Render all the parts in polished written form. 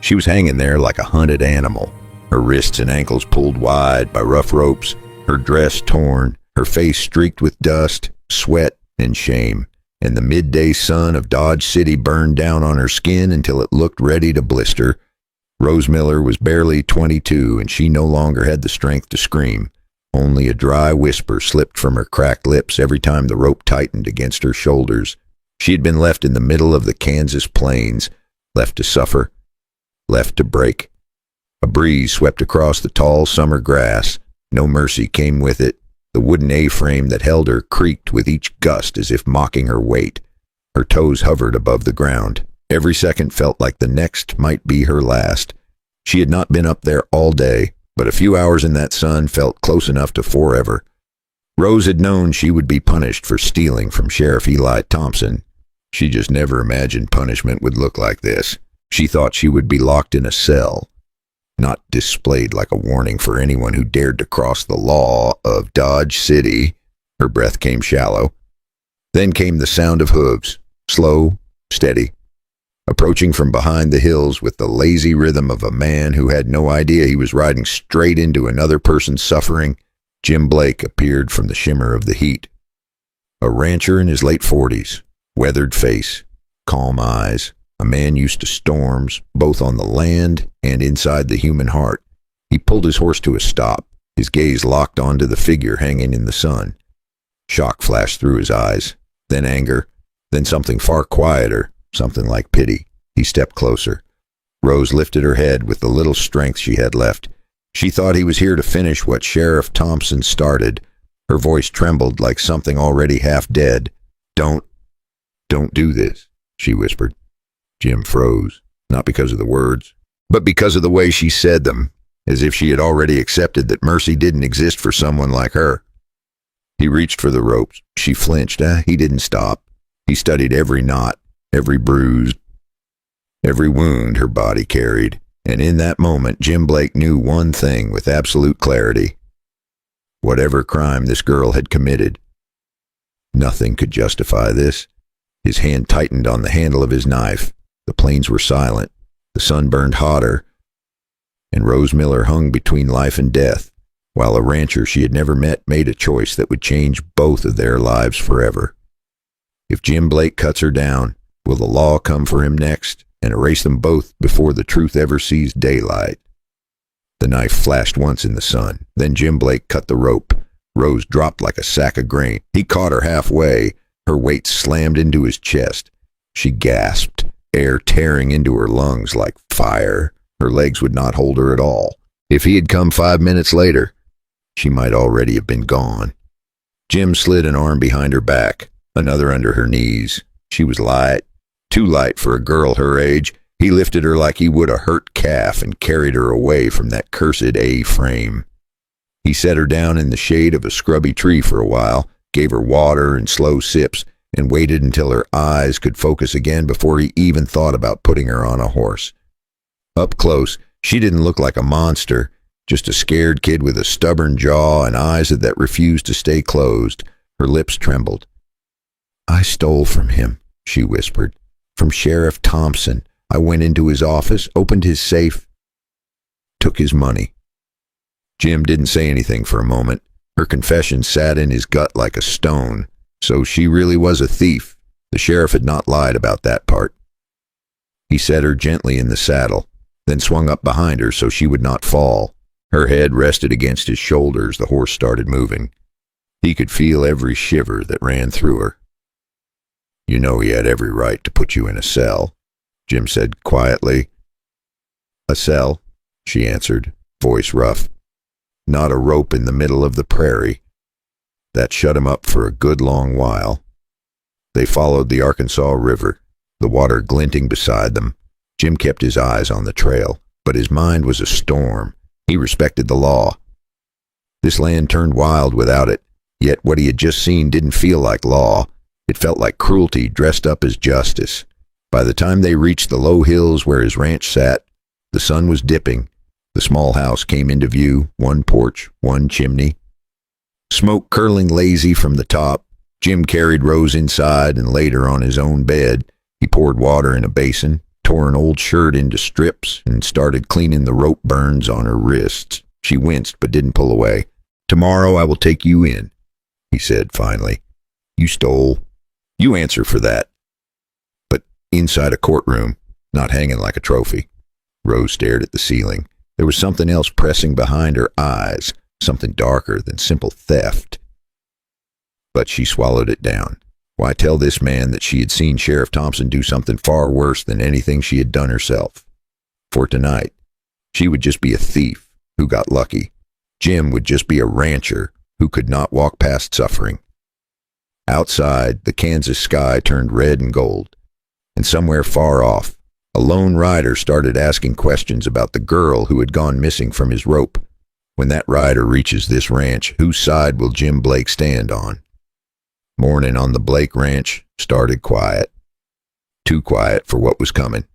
She was hanging there like a hunted animal, her wrists and ankles pulled wide by rough ropes, her dress torn, her face streaked with dust, sweat, and shame, and the midday sun of Dodge City burned down on her skin until it looked ready to blister. Rose Miller was barely 22, and she no longer had the strength to scream. Only a dry whisper slipped from her cracked lips every time the rope tightened against her shoulders. She had been left in the middle of the Kansas plains, left to suffer, left to break. A breeze swept across the tall summer grass. No mercy came with it. The wooden A-frame that held her creaked with each gust as if mocking her weight. Her toes hovered above the ground. Every second felt like the next might be her last. She had not been up there all day, but a few hours in that sun felt close enough to forever. Rose had known she would be punished for stealing from Sheriff Eli Thompson. She just never imagined punishment would look like this. She thought she would be locked in a cell, not displayed like a warning for anyone who dared to cross the law of Dodge City. Her breath came shallow. Then came the sound of hooves, slow, steady, approaching from behind the hills with the lazy rhythm of a man who had no idea he was riding straight into another person's suffering. Jim Blake appeared from the shimmer of the heat. A rancher in his late 40s, weathered face, calm eyes, a man used to storms, both on the land and inside the human heart. He pulled his horse to a stop, his gaze locked onto the figure hanging in the sun. Shock flashed through his eyes, then anger, then something far quieter, something like pity. He stepped closer. Rose lifted her head with the little strength she had left. She thought he was here to finish what Sheriff Thompson started. Her voice trembled like something already half dead. Don't do this," she whispered. Jim froze, not because of the words, but because of the way she said them, as if she had already accepted that mercy didn't exist for someone like her. He reached for the ropes. She flinched. He didn't stop. He studied every knot, every bruise, every wound her body carried. And in that moment, Jim Blake knew one thing with absolute clarity. Whatever crime this girl had committed, nothing could justify this. His hand tightened on the handle of his knife. The plains were silent. The sun burned hotter, and Rose Miller hung between life and death, while a rancher she had never met made a choice that would change both of their lives forever. If Jim Blake cuts her down, will the law come for him next and erase them both before the truth ever sees daylight? The knife flashed once in the sun. Then Jim Blake cut the rope. Rose dropped like a sack of grain. He caught her halfway. Her weight slammed into his chest. She gasped, air tearing into her lungs like fire. Her legs would not hold her at all. If he had come 5 minutes later, she might already have been gone. Jim slid an arm behind her back, another under her knees. She was light, too light for a girl her age. He lifted her like he would a hurt calf and carried her away from that cursed A-frame. He set her down in the shade of a scrubby tree for a while, gave her water and slow sips, and waited until her eyes could focus again before he even thought about putting her on a horse. Up close, she didn't look like a monster, just a scared kid with a stubborn jaw and eyes that refused to stay closed. Her lips trembled. "I stole from him," she whispered. "From Sheriff Thompson. I went into his office, opened his safe, took his money." Jim didn't say anything for a moment. Her confession sat in his gut like a stone. So she really was a thief. The sheriff had not lied about that part. He set her gently in the saddle, then swung up behind her so she would not fall. Her head rested against his shoulders. The horse started moving. He could feel every shiver that ran through her. "You know he had every right to put you in a cell," Jim said quietly. "A cell," she answered, voice rough. "Not a rope in the middle of the prairie. That shut him up for a good long while." They followed the Arkansas River, the water glinting beside them. Jim kept his eyes on the trail, but his mind was a storm. He respected the law. This land turned wild without it, yet what he had just seen didn't feel like law. It felt like cruelty dressed up as justice. By the time they reached the low hills where his ranch sat, the sun was dipping. The small house came into view, one porch, one chimney. Smoke curling lazy from the top. Jim carried Rose inside and laid her on his own bed. He poured water in a basin, tore an old shirt into strips and started cleaning the rope burns on her wrists. She winced but didn't pull away. "Tomorrow I will take you in," he said finally. "You stole. You answer for that." But inside a courtroom, not hanging like a trophy. Rose stared at the ceiling. There was something else pressing behind her eyes, something darker than simple theft. But she swallowed it down. Why tell this man that she had seen Sheriff Thompson do something far worse than anything she had done herself? For tonight, she would just be a thief who got lucky. Jim would just be a rancher who could not walk past suffering. Outside, the Kansas sky turned red and gold, and somewhere far off, a lone rider started asking questions about the girl who had gone missing from his rope. When that rider reaches this ranch, whose side will Jim Blake stand on? Morning on the Blake Ranch started quiet. Too quiet for what was coming.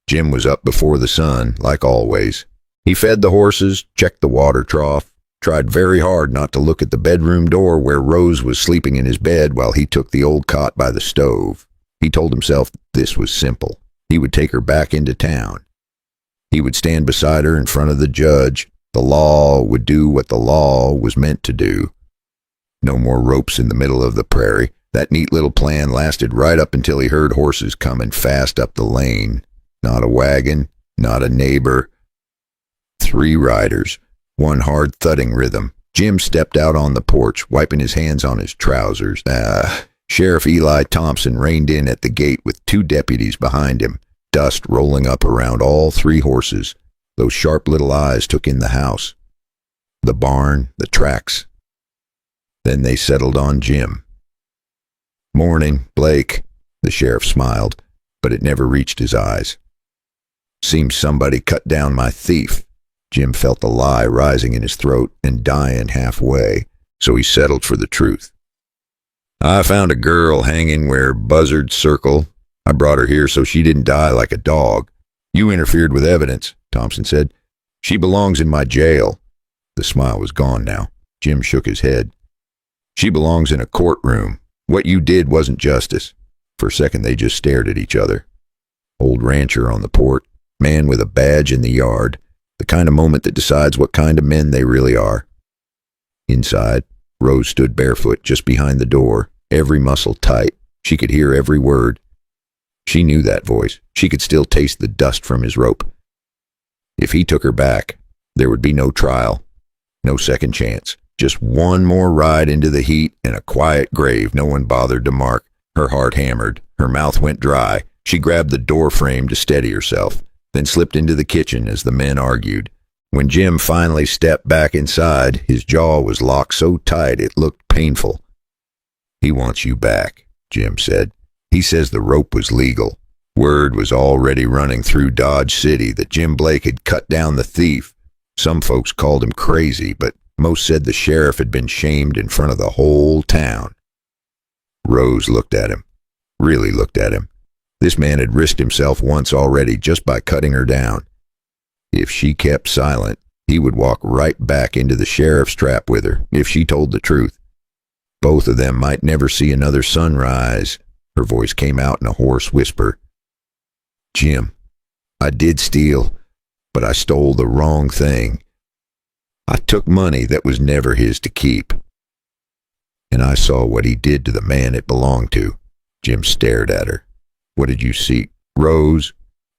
Jim was up before the sun, like always. He fed the horses, checked the water trough, tried very hard not to look at the bedroom door where Rose was sleeping in his bed while he took the old cot by the stove. He told himself this was simple. He would take her back into town. He would stand beside her in front of the judge. The law would do what the law was meant to do. No more ropes in the middle of the prairie. That neat little plan lasted right up until he heard horses coming fast up the lane. Not a wagon, not a neighbor. 3 riders, one hard thudding rhythm. Jim stepped out on the porch, wiping his hands on his trousers. Sheriff Eli Thompson reined in at the gate with 2 deputies behind him, dust rolling up around all 3 horses. Those sharp little eyes took in the house, the barn, the tracks. Then they settled on Jim. "Morning, Blake," the sheriff smiled, but it never reached his eyes. "Seems somebody cut down my thief." Jim felt the lie rising in his throat and dying halfway, so he settled for the truth. "I found a girl hanging where buzzards circle. I brought her here so she didn't die like a dog. You interfered with evidence," Thompson said. "She belongs in my jail." The smile was gone now. Jim shook his head. "She belongs in a courtroom. What you did wasn't justice." For a second they just stared at each other. Old rancher on the port, man with a badge in the yard, the kind of moment that decides what kind of men they really are. Inside, Rose stood barefoot just behind the door, every muscle tight. She could hear every word. She knew that voice. She could still taste the dust from his rope. If he took her back, there would be no trial, no second chance. Just one more ride into the heat and a quiet grave no one bothered to mark. Her heart hammered. Her mouth went dry. She grabbed the door frame to steady herself, then slipped into the kitchen as the men argued. When Jim finally stepped back inside, his jaw was locked so tight it looked painful. "He wants you back," Jim said. "He says the rope was legal. Word was already running through Dodge City that Jim Blake had cut down the thief. Some folks called him crazy, but most said the sheriff had been shamed in front of the whole town." Rose looked at him, really looked at him. This man had risked himself once already just by cutting her down. If she kept silent, he would walk right back into the sheriff's trap with her, if she told the truth. Both of them might never see another sunrise. Her voice came out in a hoarse whisper. "Jim, I did steal, but I stole the wrong thing. I took money that was never his to keep. And I saw what he did to the man it belonged to." Jim stared at her. "What did you see, Rose?"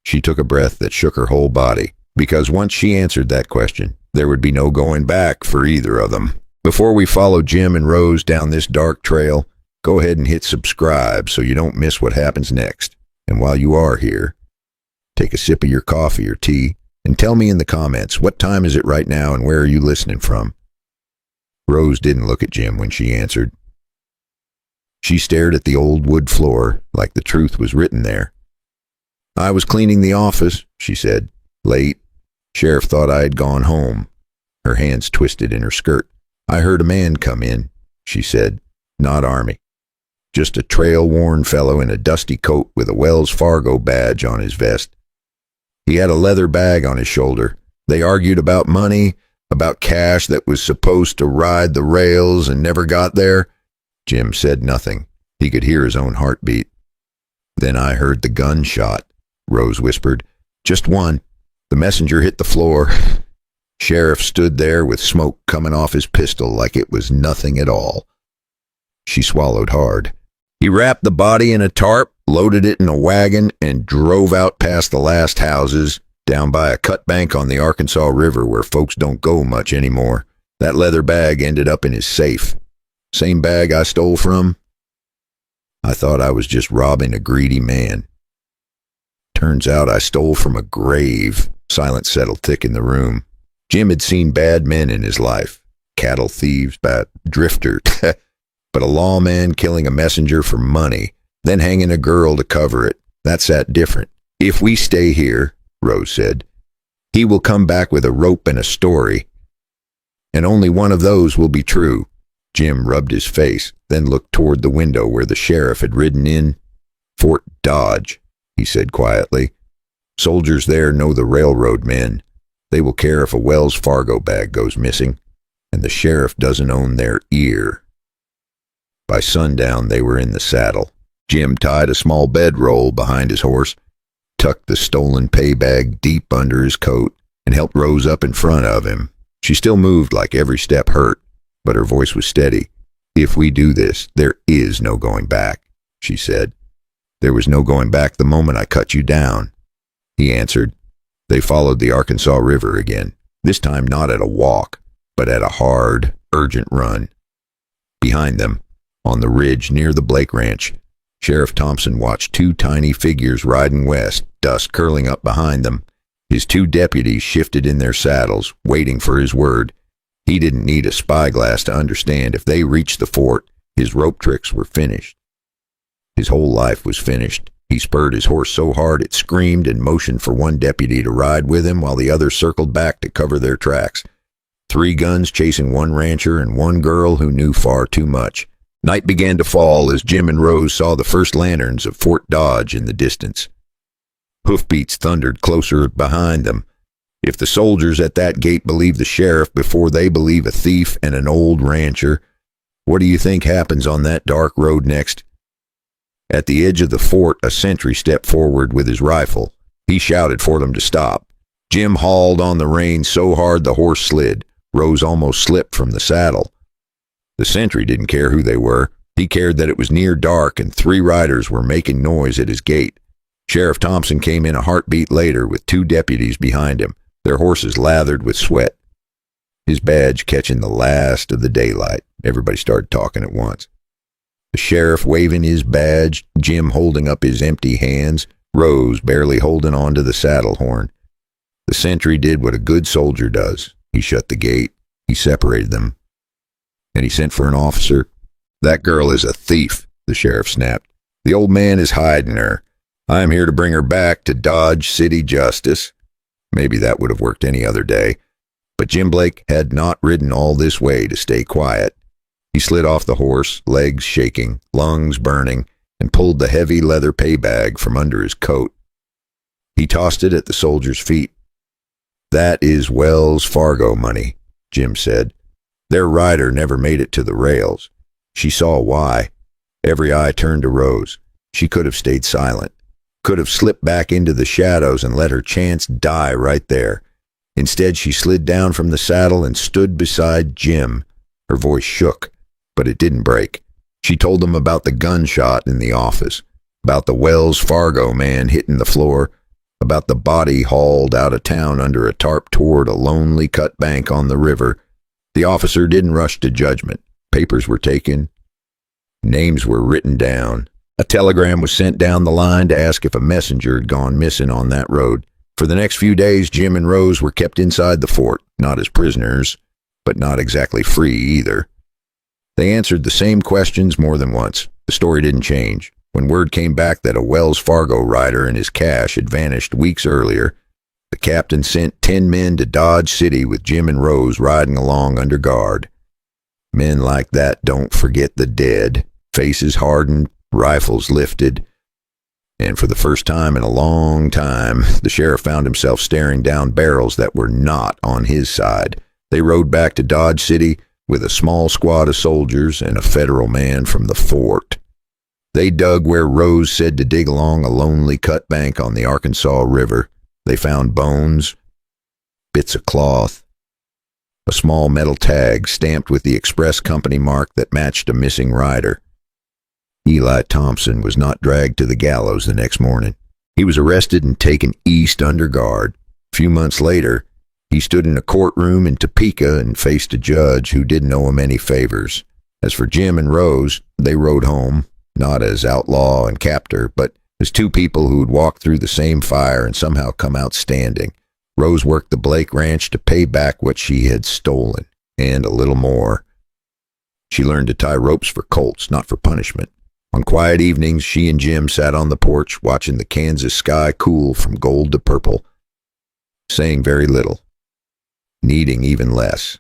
She took a breath that shook her whole body, because once she answered that question, there would be no going back for either of them. Before we follow Jim and Rose down this dark trail, go ahead and hit subscribe so you don't miss what happens next. And while you are here, take a sip of your coffee or tea and tell me in the comments, what time is it right now and where are you listening from? Rose didn't look at Jim when she answered. She stared at the old wood floor like the truth was written there. "I was cleaning the office," she said. "Late. Sheriff thought I had gone home." Her hands twisted in her skirt. "I heard a man come in," she said. "Not Army. Just a trail-worn fellow in a dusty coat with a Wells Fargo badge on his vest. He had a leather bag on his shoulder. They argued about money, about cash that was supposed to ride the rails and never got there." Jim said nothing. He could hear his own heartbeat. "Then I heard the gunshot," Rose whispered. "Just one." The messenger hit the floor. Sheriff stood there with smoke coming off his pistol like it was nothing at all. She swallowed hard. He wrapped the body in a tarp, loaded it in a wagon, and drove out past the last houses, down by a cut bank on the Arkansas River where folks don't go much anymore. That leather bag ended up in his safe. Same bag I stole from? I thought I was just robbing a greedy man. Turns out I stole from a grave. Silence settled thick in the room. Jim had seen bad men in his life. Cattle thieves, drifters. But a lawman killing a messenger for money, then hanging a girl to cover it, that sat different. "If we stay here," Rose said, "he will come back with a rope and a story. And only one of those will be true." Jim rubbed his face, then looked toward the window where the sheriff had ridden in. "Fort Dodge," he said quietly. "Soldiers there know the railroad men. They will care if a Wells Fargo bag goes missing, and the sheriff doesn't own their ear." By sundown, they were in the saddle. Jim tied a small bedroll behind his horse, tucked the stolen pay bag deep under his coat, and helped Rose up in front of him. She still moved like every step hurt, but her voice was steady. "If we do this, there is no going back," she said. "There was no going back the moment I cut you down." He answered. They followed the Arkansas River again, this time not at a walk, but at a hard, urgent run. Behind them, on the ridge near the Blake Ranch, Sheriff Thompson watched two tiny figures riding west, dust curling up behind them. His two deputies shifted in their saddles, waiting for his word. He didn't need a spyglass to understand if they reached the fort, his rope tricks were finished. His whole life was finished. He spurred his horse so hard it screamed and motioned for one deputy to ride with him while the other circled back to cover their tracks. 3 guns chasing one rancher and one girl who knew far too much. Night began to fall as Jim and Rose saw the first lanterns of Fort Dodge in the distance. Hoofbeats thundered closer behind them. If the soldiers at that gate believe the sheriff before they believe a thief and an old rancher, what do you think happens on that dark road next? At the edge of the fort, a sentry stepped forward with his rifle. He shouted for them to stop. Jim hauled on the reins so hard the horse slid. Rose almost slipped from the saddle. The sentry didn't care who they were. He cared that it was near dark and 3 riders were making noise at his gate. Sheriff Thompson came in a heartbeat later with 2 deputies behind him, their horses lathered with sweat. His badge catching the last of the daylight. Everybody started talking at once. The sheriff waving his badge, Jim holding up his empty hands, Rose barely holding on to the saddle horn. The sentry did what a good soldier does. He shut the gate. He separated them. And he sent for an officer. "That girl is a thief," the sheriff snapped. "The old man is hiding her. I am here to bring her back to Dodge City Justice." Maybe that would have worked any other day. But Jim Blake had not ridden all this way to stay quiet. He slid off the horse, legs shaking, lungs burning, and pulled the heavy leather pay bag from under his coat. He tossed it at the soldier's feet. "That is Wells Fargo money," Jim said. Their rider never made it to the rails. She saw why. Every eye turned to Rose. She could have stayed silent, could have slipped back into the shadows and let her chance die right there. Instead, she slid down from the saddle and stood beside Jim. Her voice shook, but it didn't break. She told them about the gunshot in the office, about the Wells Fargo man hitting the floor, about the body hauled out of town under a tarp toward a lonely cut bank on the river. The officer didn't rush to judgment. Papers were taken. Names were written down. A telegram was sent down the line to ask if a messenger had gone missing on that road. For the next few days, Jim and Rose were kept inside the fort, not as prisoners, but not exactly free either. They answered the same questions more than once. The story didn't change. When word came back that a Wells Fargo rider and his cash had vanished weeks earlier, the captain sent 10 men to Dodge City with Jim and Rose riding along under guard. Men like that don't forget the dead. Faces hardened, rifles lifted. And for the first time in a long time, the sheriff found himself staring down barrels that were not on his side. They rode back to Dodge City with a small squad of soldiers and a federal man from the fort. They dug where Rose said to dig along a lonely cut bank on the Arkansas River. They found bones, bits of cloth, a small metal tag stamped with the express company mark that matched a missing rider. Eli Thompson was not dragged to the gallows the next morning. He was arrested and taken east under guard. A few months later, he stood in a courtroom in Topeka and faced a judge who didn't owe him any favors. As for Jim and Rose, they rode home, not as outlaw and captor, but as two people who had walked through the same fire and somehow come out standing. Rose worked the Blake Ranch to pay back what she had stolen, and a little more. She learned to tie ropes for colts, not for punishment. On quiet evenings, she and Jim sat on the porch watching the Kansas sky cool from gold to purple, saying very little, needing even less.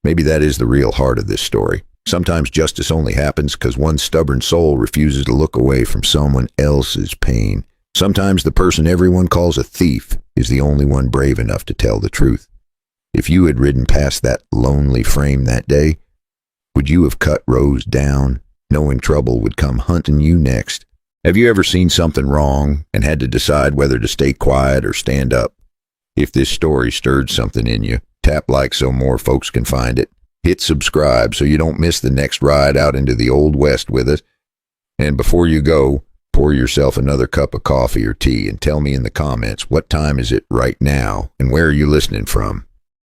Maybe that is the real heart of this story. Sometimes justice only happens because one stubborn soul refuses to look away from someone else's pain. Sometimes the person everyone calls a thief is the only one brave enough to tell the truth. If you had ridden past that lonely frame that day, would you have cut Rose down, knowing trouble would come hunting you next? Have you ever seen something wrong and had to decide whether to stay quiet or stand up? If this story stirred something in you, tap like so more folks can find it. Hit subscribe so you don't miss the next ride out into the Old West with us. And before you go, pour yourself another cup of coffee or tea and tell me in the comments what time is it right now and where are you listening from.